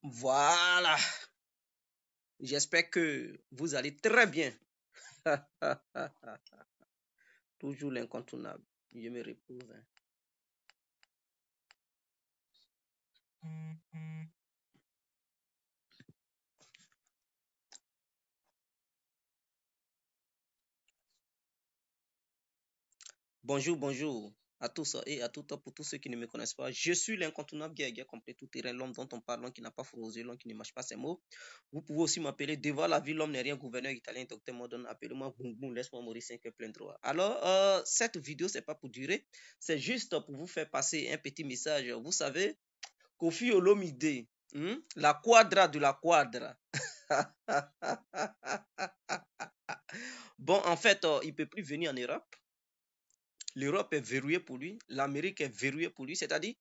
Voilà. J'espère que vous allez très bien. Toujours l'incontournable. Je me repose. Bonjour, bonjour à tous et à toutes pour tous ceux qui ne me connaissent pas. Je suis l'incontournable guerrier complet tout terrain, l'homme dont on parle, l'homme qui n'a pas froid aux yeux, l'homme qui ne mâche pas ses mots. Vous pouvez aussi m'appeler devant la vie, l'homme n'est rien, gouverneur italien, docteur Modon. Appelez-moi Boum Boum, laisse-moi mourir 5 plein droit. Alors, cette vidéo, c'est pas pour durer, c'est juste pour vous faire passer un petit message. Vous savez, Koffi Olomide, la quadra de la quadra. Bon, en fait, il ne peut plus venir en Europe. L'Europe est verrouillée pour lui, l'Amérique est verrouillée pour lui, c'est-à-dire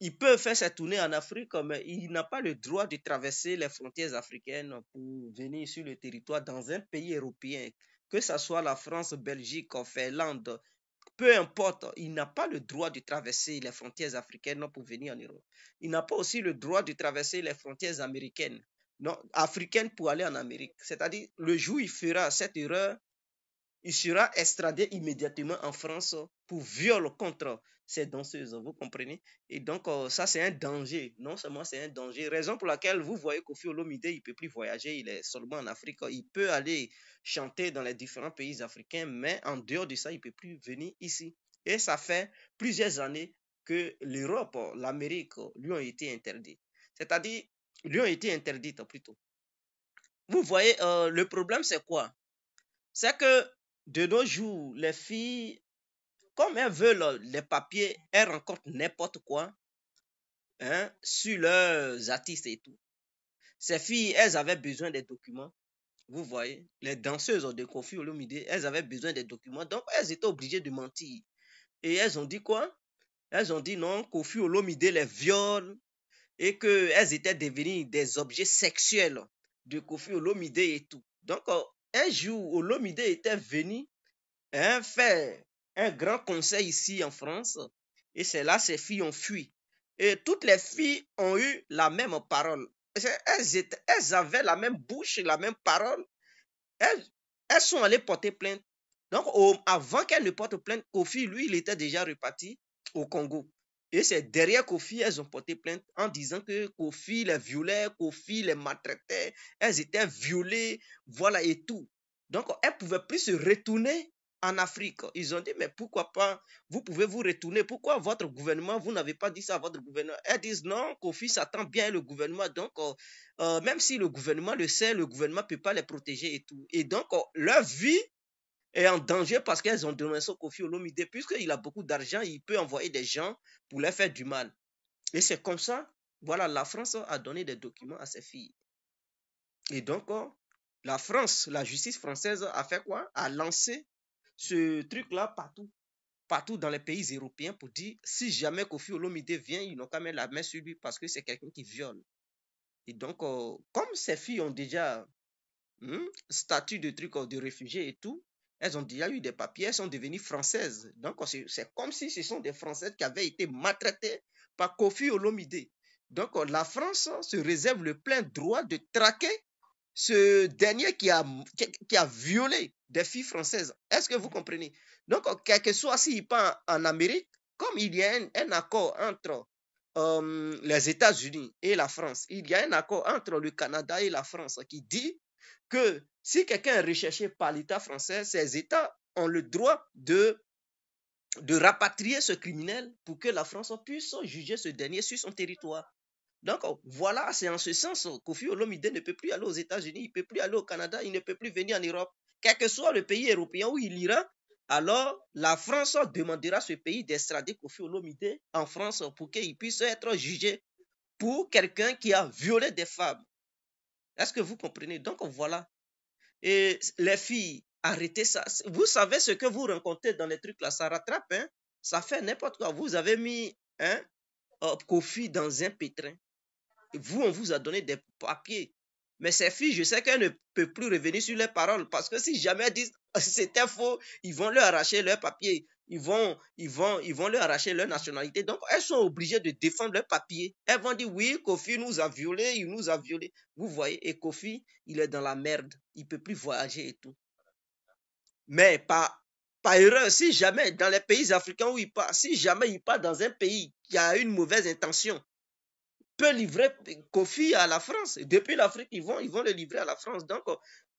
il peut faire sa tournée en Afrique, mais il n'a pas le droit de traverser les frontières africaines pour venir sur le territoire dans un pays européen, que ce soit la France, Belgique, Finlande, peu importe, il n'a pas le droit de traverser les frontières africaines pour venir en Europe. Il n'a pas aussi le droit de traverser les frontières américaines, non, africaines pour aller en Amérique. C'est-à-dire, le jour où il fera cette erreur, il sera extradé immédiatement en France pour viol contre ces danseuses, vous comprenez? Et donc, ça, c'est un danger. Non seulement c'est un danger, raison pour laquelle vous voyez Koffi Olomide, il ne peut plus voyager, il est seulement en Afrique. Il peut aller chanter dans les différents pays africains, mais en dehors de ça, il ne peut plus venir ici. Et ça fait plusieurs années que l'Europe, l'Amérique lui ont été interdites. C'est-à-dire, lui ont été interdites plutôt. Vous voyez, le problème, c'est quoi? C'est que de nos jours, les filles, comme elles veulent les papiers, elles rencontrent n'importe quoi sur leurs artistes et tout. Ces filles, elles avaient besoin des documents. Vous voyez, les danseuses de Koffi Olomide, elles avaient besoin des documents. Donc, elles étaient obligées de mentir. Et elles ont dit quoi? Elles ont dit non, Koffi Olomide les viole et qu'elles étaient devenues des objets sexuels de Koffi Olomide et tout. Donc, un jour, Olomide était venu fait un grand conseil ici en France et c'est là ces filles ont fui. Et toutes les filles ont eu la même parole. Elles avaient la même bouche, la même parole. Elles sont allées porter plainte. Donc, avant qu'elles ne portent plainte, Koffi, lui, il était déjà reparti au Congo. Et c'est derrière Koffi, elles ont porté plainte en disant que Koffi les violait, Koffi les maltraitait, elles étaient violées, voilà et tout. Donc, elles ne pouvaient plus se retourner en Afrique. Ils ont dit, mais pourquoi pas, vous pouvez vous retourner, pourquoi votre gouvernement, vous n'avez pas dit ça à votre gouvernement? Elles disent, non, Koffi s'attend bien le gouvernement, donc même si le gouvernement le sait, le gouvernement ne peut pas les protéger et tout. Et donc, leur vie est en danger parce qu'elles ont donné son Koffi Olomide. Puisqu'il a beaucoup d'argent, il peut envoyer des gens pour leur faire du mal. Et c'est comme ça, voilà, la France a donné des documents à ses filles. Et donc, la France, la justice française a fait quoi? A lancé ce truc-là partout. Partout dans les pays européens pour dire si jamais Koffi Olomide vient, ils n'ont qu'à mettre la main sur lui parce que c'est quelqu'un qui viole. Et donc, comme ces filles ont déjà statut de truc de réfugiés et tout, elles ont déjà eu des papiers, elles sont devenues françaises. Donc, c'est comme si ce sont des Françaises qui avaient été maltraitées par Koffi Olomide. Donc, la France se réserve le plein droit de traquer ce dernier qui a violé des filles françaises. Est-ce que vous comprenez? Donc, quel que soit s'il part en Amérique, comme il y a un accord entre les États-Unis et la France, il y a un accord entre le Canada et la France qui dit que si quelqu'un est recherché par l'État français, ces États ont le droit de rapatrier ce criminel pour que la France puisse juger ce dernier sur son territoire. Donc voilà, c'est en ce sens que Koffi Olomide ne peut plus aller aux États-Unis, il ne peut plus aller au Canada, il ne peut plus venir en Europe. Quel que soit le pays européen où il ira, alors la France demandera à ce pays d'extrader Koffi Olomide en France pour qu'il puisse être jugé pour quelqu'un qui a violé des femmes. Est-ce que vous comprenez? Donc voilà. Et les filles, arrêtez ça. Vous savez ce que vous rencontrez dans les trucs là, ça rattrape, hein? Ça fait n'importe quoi. Vous avez mis Koffi dans un pétrin. Vous, on vous a donné des papiers. Mais ces filles, je sais qu'elles ne peuvent plus revenir sur leurs paroles parce que si jamais elles disent c'était faux, ils vont leur arracher leurs papiers. ils vont leur arracher leur nationalité. Donc, elles sont obligées de défendre leurs papiers. Elles vont dire, oui, Kofi nous a violés, il nous a violés. Vous voyez, et Kofi, il est dans la merde. Il ne peut plus voyager et tout. Mais par erreur, si jamais, dans les pays africains où il part, si jamais il part dans un pays qui a une mauvaise intention, peut livrer Kofi à la France. Depuis l'Afrique, ils vont le livrer à la France. Donc,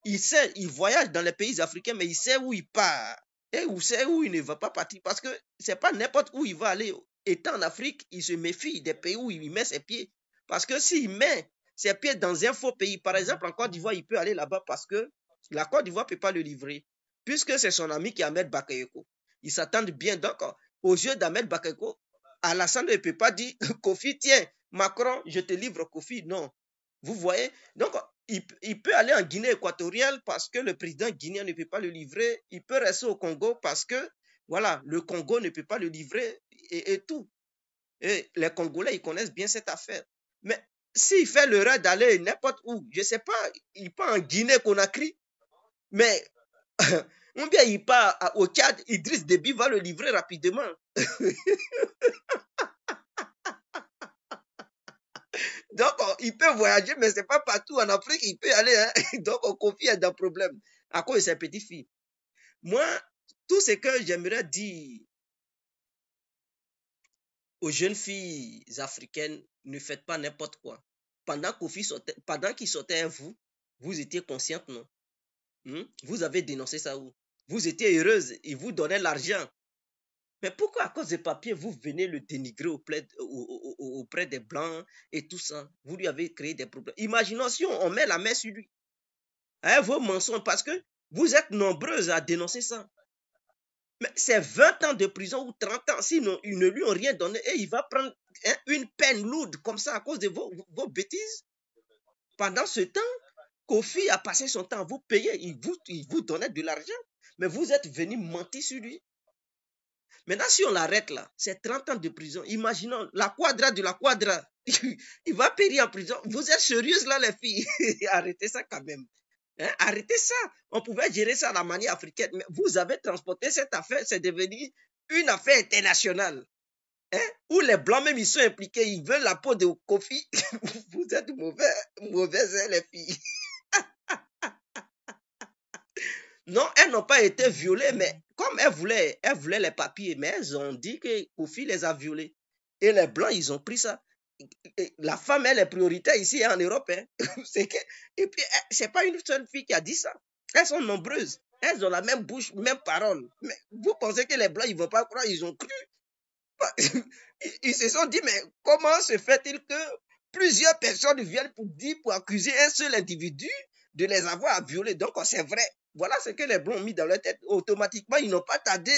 il voyage dans les pays africains, mais il sait où il part. Et il sait où il ne va pas partir. Parce que c'est pas n'importe où il va aller. Étant en Afrique, il se méfie des pays où il met ses pieds. Parce que s'il met ses pieds dans un faux pays, par exemple, en Côte d'Ivoire, il peut aller là-bas parce que la Côte d'Ivoire ne peut pas le livrer. Puisque c'est son ami qui est Ahmed Bakayoko. Ils s'attendent bien. Donc, aux yeux d'Ahmed Bakayoko, Alassane ne peut pas dire, Kofi, tiens, Macron, je te livre Kofi. Non. Vous voyez? Donc, il peut aller en Guinée équatoriale parce que le président guinéen ne peut pas le livrer. Il peut rester au Congo parce que, voilà, le Congo ne peut pas le livrer et tout. Et les Congolais, ils connaissent bien cette affaire. Mais s'il fait l'erreur d'aller n'importe où, je ne sais pas, il part en Guinée-Conakry, mais ou bien il part au Tchad, Idriss Déby va le livrer rapidement. Donc, il peut voyager, mais ce n'est pas partout en Afrique, il peut aller. Hein? Donc, on confie dans problème à cause de ses petites filles. Moi, tout ce que j'aimerais dire aux jeunes filles africaines, ne faites pas n'importe quoi. Pendant qu'il sortait à vous, vous étiez consciente, non? Vous avez dénoncé ça où? Vous étiez heureuse, il vous donnait l'argent. Mais pourquoi à cause des papiers, vous venez le dénigrer auprès des Blancs et tout ça? Vous lui avez créé des problèmes. Imaginons si on met la main sur lui. Hein, vos mensonges, parce que vous êtes nombreuses à dénoncer ça. Mais c'est 20 ans de prison ou 30 ans, sinon ils ne lui ont rien donné et il va prendre une peine lourde comme ça à cause de vos bêtises. Pendant ce temps, Kofi a passé son temps à vous payer, il vous donnait de l'argent, mais vous êtes venu mentir sur lui. Maintenant, si on l'arrête là, c'est 30 ans de prison. Imaginons la quadra de la quadra. Il va périr en prison. Vous êtes sérieuses là, les filles? Arrêtez ça quand même. Hein? Arrêtez ça. On pouvait gérer ça à la manière africaine. Mais vous avez transporté cette affaire. C'est devenu une affaire internationale. Hein? Où les Blancs même, ils sont impliqués. Ils veulent la peau de Kofi. Vous êtes mauvaises, hein, les filles. Non, elles n'ont pas été violées, mais comme elles voulaient les papiers, mais elles ont dit que Kofi les a violées. Et les Blancs, ils ont pris ça. Et la femme, elle est prioritaire ici en Europe. Hein. Et puis, c'est pas une seule fille qui a dit ça. Elles sont nombreuses. Elles ont la même bouche, même parole. Mais vous pensez que les Blancs, ils ne vont pas croire, ils ont cru. Ils se sont dit, mais comment se fait-il que plusieurs personnes viennent pour accuser un seul individu de les avoir violés? Donc, c'est vrai. Voilà ce que les Blancs ont mis dans leur tête. Automatiquement, ils n'ont pas tardé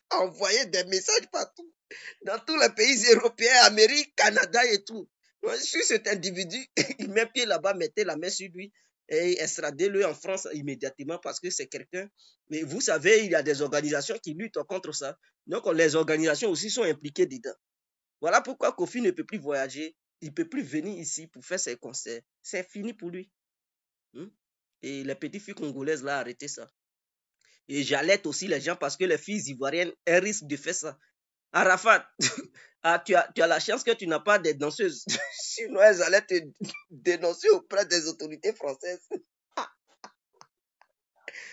à envoyer des messages partout. Dans tous les pays européens, Amérique, Canada et tout. Sur cet individu, il met pied là-bas, mettez la main sur lui et extradez-le en France immédiatement parce que c'est quelqu'un. Mais vous savez, il y a des organisations qui luttent contre ça. Donc, les organisations aussi sont impliquées dedans. Voilà pourquoi Kofi ne peut plus voyager. Il ne peut plus venir ici pour faire ses concerts. C'est fini pour lui. Et les petites filles congolaises, là, arrêtez ça. Et j'alerte aussi les gens parce que les filles ivoiriennes, elles risquent de faire ça. Arafat, tu as la chance que tu n'as pas des danseuses. Sinon, elles allaient te dénoncer auprès des autorités françaises.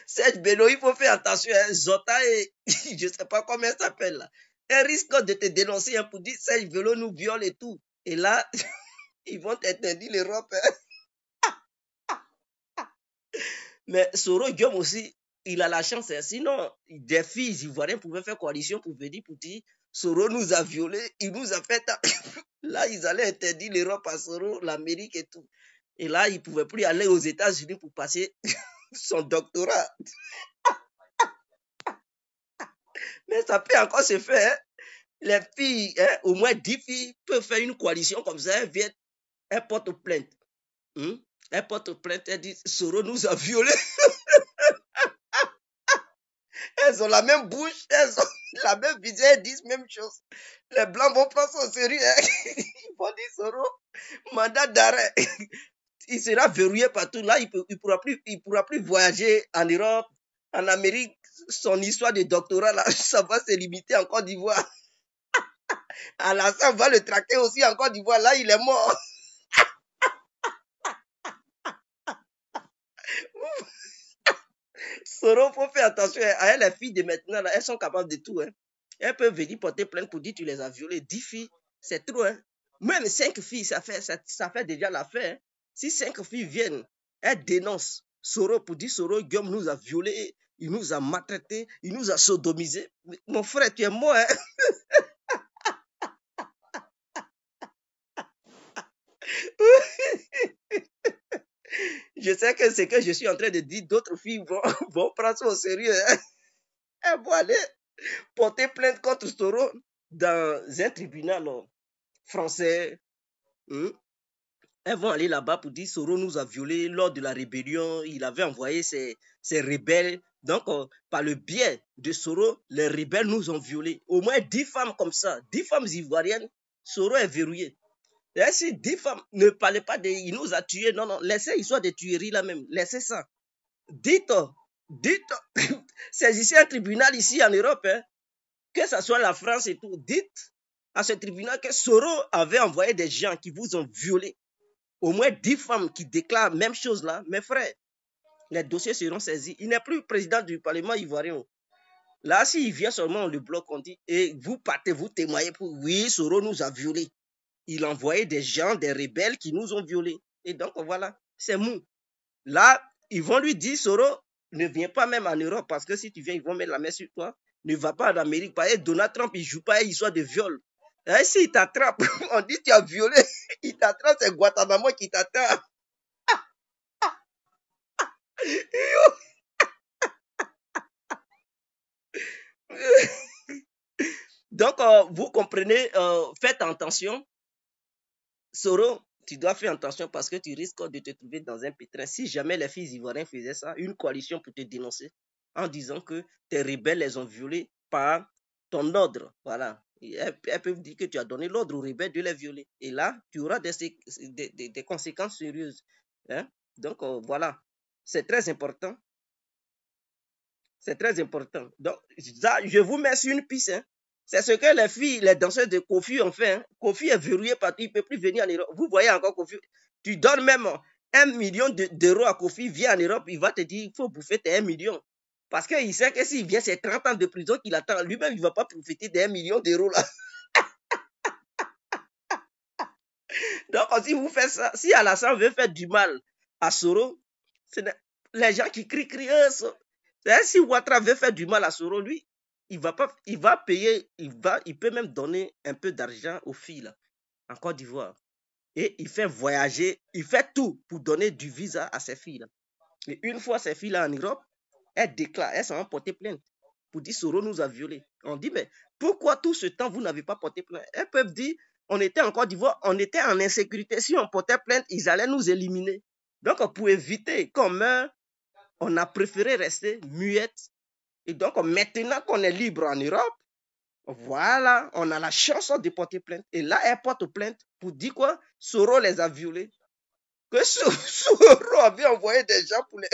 Serge Bello, il faut faire attention. Hein, Zota et je ne sais pas comment elle s'appelle là. Elles risquent de te dénoncer hein, pour dire Serge Bello nous viole et tout. Et là, ils vont t'interdire l'Europe. Hein. Mais Soro Guillaume aussi, il a la chance. Hein. Sinon, des filles ivoiriennes pouvaient faire coalition pour venir pour dire Soro nous a violés, il nous a fait... Là, ils allaient interdire l'Europe à Soro, l'Amérique et tout. Et là, ils ne pouvaient plus aller aux États-Unis pour passer son doctorat. Mais ça peut encore se faire. Hein. Les filles, hein, au moins 10 filles peuvent faire une coalition comme ça. Elles viennent, elles portent plainte. Elles portent plainte, elles disent Soro nous a violés. Elles ont la même bouche, elles ont la même visée, elles disent la même chose. Les Blancs vont prendre ça au sérieux. Hein. Ils vont dire Soro, mandat d'arrêt. Il sera verrouillé partout. Là, il pourra plus voyager en Europe. En Amérique, son histoire de doctorat, là, ça va se limiter en Côte d'Ivoire. Alassane va le traquer aussi en Côte d'Ivoire. Là, il est mort. Soro, faut faire attention. À elle, les filles de maintenant, là, elles sont capables de tout. Hein. Elles peuvent venir porter plainte pour dire que tu les as violées. 10 filles, c'est trop. Hein. Même 5 filles, ça fait déjà l'affaire. Hein. Si 5 filles viennent, elles dénoncent Soro pour dire Soro, Guillaume nous a violés, il nous a maltraités, il nous a sodomisés. Mon frère, tu es mort. Hein. Je sais que ce que je suis en train de dire, d'autres filles vont prendre ça au sérieux. Hein. Elles vont aller porter plainte contre Soro dans un tribunal français. Hein. Elles vont aller là-bas pour dire Soro nous a violés lors de la rébellion. Il avait envoyé ses rebelles. Donc, par le biais de Soro, les rebelles nous ont violés. Au moins 10 femmes comme ça, 10 femmes ivoiriennes, Soro est verrouillé. Et si 10 femmes ne parlent pas de il nous a tués, non, non, laissez l'histoire des tueries là même, laissez ça. Dites, c'est ici un tribunal ici en Europe, hein, que ce soit la France et tout, dites à ce tribunal que Soro avait envoyé des gens qui vous ont violé. Au moins 10 femmes qui déclarent même chose là, mes frères, les dossiers seront saisis. Il n'est plus président du Parlement ivoirien. Là, s'il vient seulement, on le bloque, on dit, et vous partez, vous témoignez pour, oui, Soro nous a violés. Il envoyait des gens, des rebelles qui nous ont violés. Et donc, voilà, c'est mou. Là, ils vont lui dire, Soro, ne viens pas même en Europe, parce que si tu viens, ils vont mettre la main sur toi. Ne va pas en Amérique. Parce que Donald Trump, il ne joue pas une histoire de viol. Et s'il t'attrape, on dit tu as violé, il t'attrape, c'est Guantanamo qui t'attend. Donc, vous comprenez, faites attention. Soro, tu dois faire attention parce que tu risques de te trouver dans un pétrin. Si jamais les filles ivoiriennes faisaient ça, une coalition pour te dénoncer en disant que tes rebelles les ont violés par ton ordre. Voilà. Elles peuvent dire que tu as donné l'ordre aux rebelles de les violer. Et là, tu auras des conséquences sérieuses. Hein? Donc, voilà. C'est très important. C'est très important. Donc, ça, je vous mets sur une piste. Hein. C'est ce que les filles, les danseuses de Kofi ont fait. Hein. Kofi est verrouillé partout, il ne peut plus venir en Europe. Vous voyez encore Kofi. Tu donnes même 1 million d'euros à Kofi, viens en Europe, il va te dire, il faut bouffer tes 1 million. Parce qu'il sait que s'il vient, c'est 30 ans de prison qu'il attend. Lui-même, il ne va pas profiter des 1 million d'euros là. Donc, si vous faites ça, si Alassane veut faire du mal à Soro, les gens qui crient, si Ouattara veut faire du mal à Soro, lui, il va payer, il peut même donner un peu d'argent aux filles là, en Côte d'Ivoire. Et il fait voyager, il fait tout pour donner du visa à ces filles là. Et une fois ces filles là en Europe, elles déclarent, elles sont portées plainte pour dire Soro nous a violés. On dit, mais pourquoi tout ce temps vous n'avez pas porté plainte? Elles peuvent dire, on était en Côte d'Ivoire, on était en insécurité. Si on portait plainte, ils allaient nous éliminer. Donc, pour éviter qu'on meure, on a préféré rester muette. Et donc, maintenant qu'on est libre en Europe, voilà, on a la chance de porter plainte. Et là, elle porte plainte pour dire quoi? Soro les a violés. Que Soro avait envoyé des gens pour les...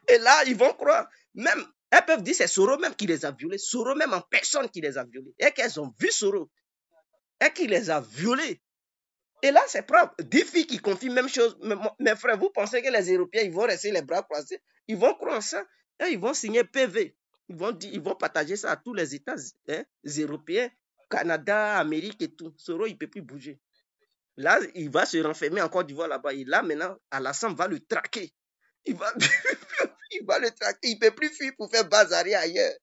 Et là, ils vont croire. Même, elles peuvent dire c'est Soro même qui les a violés. Soro même en personne qui les a violés. Et qu'elles ont vu Soro. Et qui les a violés. Et là, c'est propre. 10 filles qui confient même chose. Mes frères, vous pensez que les Européens, ils vont rester les bras croisés? Ils vont croire ça. Et ils vont signer PV. Ils vont partager ça à tous les États européens, Canada, Amérique et tout. Soro, il ne peut plus bouger. Là, il va se renfermer en Côte d'Ivoire là-bas. Et là, maintenant, Alassane va le traquer. Il va, il va le traquer. Il ne peut plus fuir pour faire bazarer ailleurs.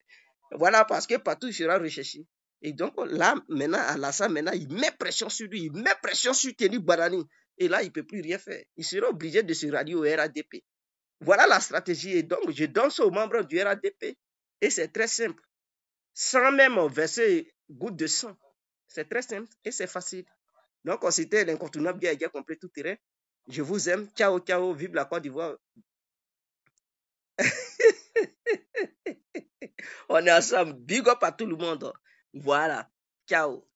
Voilà, parce que partout, il sera recherché. Et donc, là, maintenant, Alassane, maintenant, il met pression sur lui. Il met pression sur Teni Barani. Et là, il ne peut plus rien faire. Il sera obligé de se rallier au RADP. Voilà la stratégie. Et donc, je donne ça aux membres du RADP. Et c'est très simple. Sans même verser goutte de sang. C'est très simple et c'est facile. Donc, c'était l'incontournable Guerre complet tout terrain. Je vous aime. Ciao, ciao. Vive la Côte d'Ivoire. On est ensemble. Big up à tout le monde. Voilà. Ciao.